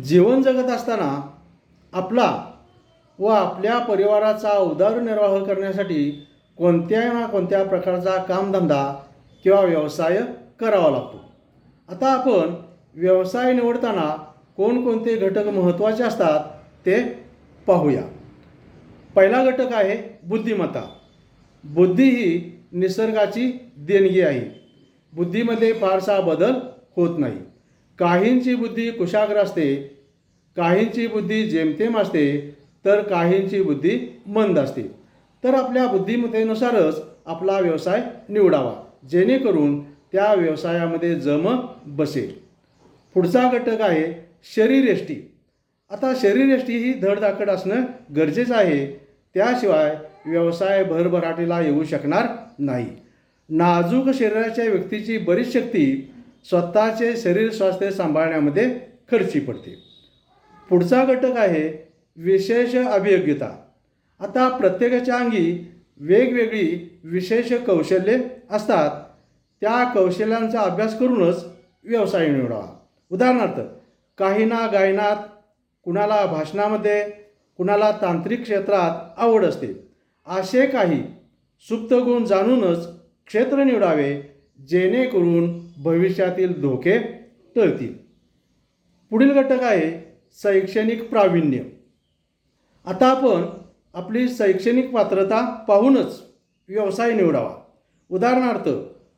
जीवन जगत असताना आपला व आपल्या परिवाराचा उदरनिर्वाह करण्यासाठी कोणत्या ना कोणत्या प्रकारचा कामधंदा किंवा व्यवसाय करावा लागतो. आता आपण व्यवसाय निवडताना कोणकोणते घटक महत्त्वाचे असतात ते पाहूया. पहिला घटक आहे बुद्धिमत्ता. बुद्धी ही निसर्गाची देणगी आहे. बुद्धीमध्ये फारसा बदल होत नाही. काहींची बुद्धी कुशाग्र असते, काहींची बुद्धी जेमतेम असते, तर काहींची बुद्धी मंद असते. तर आपल्या बुद्धिमत्तेनुसारच आपला व्यवसाय निवडावा, जेणेकरून त्या व्यवसायामध्ये जम बसेल. पुढचा घटक आहे शरीरयष्टी. आता शरीरयष्टी ही धडधाकट असणं गरजेचं आहे, त्याशिवाय व्यवसाय भरभराटीला येऊ शकणार नाही. नाजूक शरीराच्या व्यक्तीची बरीच शक्ती स्वतःचे शरीर स्वास्थ्य सांभाळण्यामध्ये खर्ची पडते. पुढचा घटक आहे विशेष अभियोग्यता. आता प्रत्येकाच्या अंगी वेगवेगळी विशेष कौशल्ये असतात. त्या कौशल्यांचा अभ्यास करूनच व्यवसाय निवडावा. उदाहरणार्थ, काहींना गायनात, कुणाला भाषणामध्ये, कुणाला तांत्रिक क्षेत्रात आवड असते. असे काही सुप्त गुण जाणूनच क्षेत्र निवडावे, जेणेकरून भविष्यातील धोके टळतील. पुढील घटक आहे शैक्षणिक प्रावीण्य. आता आपण आपली शैक्षणिक पात्रता पाहूनच व्यवसाय निवडावा. उदाहरणार्थ,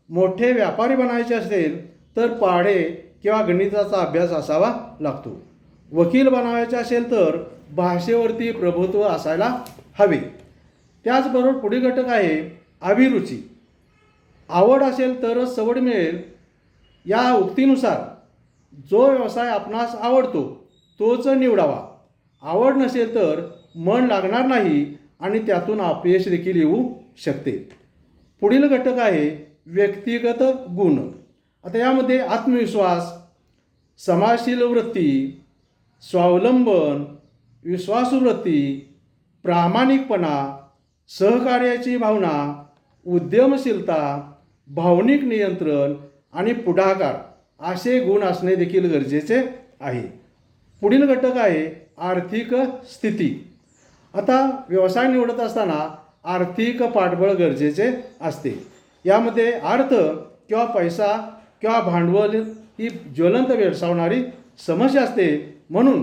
मोठे व्यापारी बनायचे असेल तर पाढे किंवा गणिताचा अभ्यास असावा लागतो. वकील बनावायचे असेल तर भाषेवरती प्रभुत्व असायला हवे. त्याचबरोबर पुढील घटक आहे अभिरुची. आवड असेल तरच सवड मिळेल, या उक्तीनुसार जो व्यवसाय आपणास आवडतो तोच निवडावा. आवड नसेल तर मन लागणार नाही आणि त्यातून अपयश देखील येऊ शकते. पुढील घटक आहे व्यक्तिगत गुण. आता यामध्ये आत्मविश्वास, समाजशील वृत्ती, स्वावलंबन, विश्वासू वृत्ती, प्रामाणिकपणा, सहकार्याची भावना, उद्यमशीलता, भावनिक नियंत्रण आणि पुढाकार असे गुण असणे देखील गरजेचे आहे. पुढील घटक आहे आर्थिक स्थिती. आता व्यवसाय निवडत असताना आर्थिक पाठबळ गरजेचे असते. यामध्ये अर्थ किंवा पैसा किंवा भांडवल ही ज्वलंत भेडसावणारी समस्या असते, म्हणून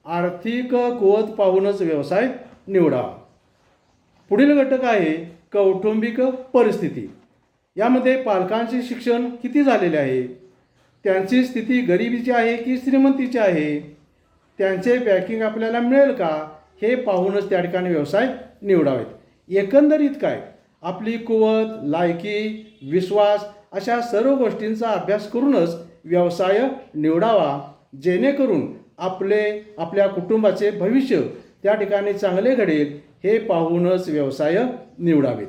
आर्थिक कुवत पाहूनच व्यवसाय निवडावा. पुढील घटक आहे कौटुंबिक परिस्थिती. यामध्ये पालकांचे शिक्षण किती झालेले आहे, त्यांची स्थिती गरिबीची आहे की श्रीमंतीची आहे, त्यांचे बँकिंग आपल्याला मिळेल का, हे पाहूनच त्या ठिकाणी व्यवसाय निवडावेत. एकंदरीत काय, आपली कुवत, लायकी, विश्वास अशा सर्व गोष्टींचा अभ्यास करूनच व्यवसाय निवडावा, जेणेकरून आपल्या कुटुंबाचे भविष्य त्या ठिकाणी चांगले घडेल हे पाहूनच व्यवसाय निवडावेत.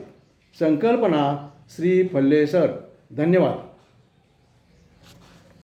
संकल्पना श्री फल्ले सर. धन्यवाद.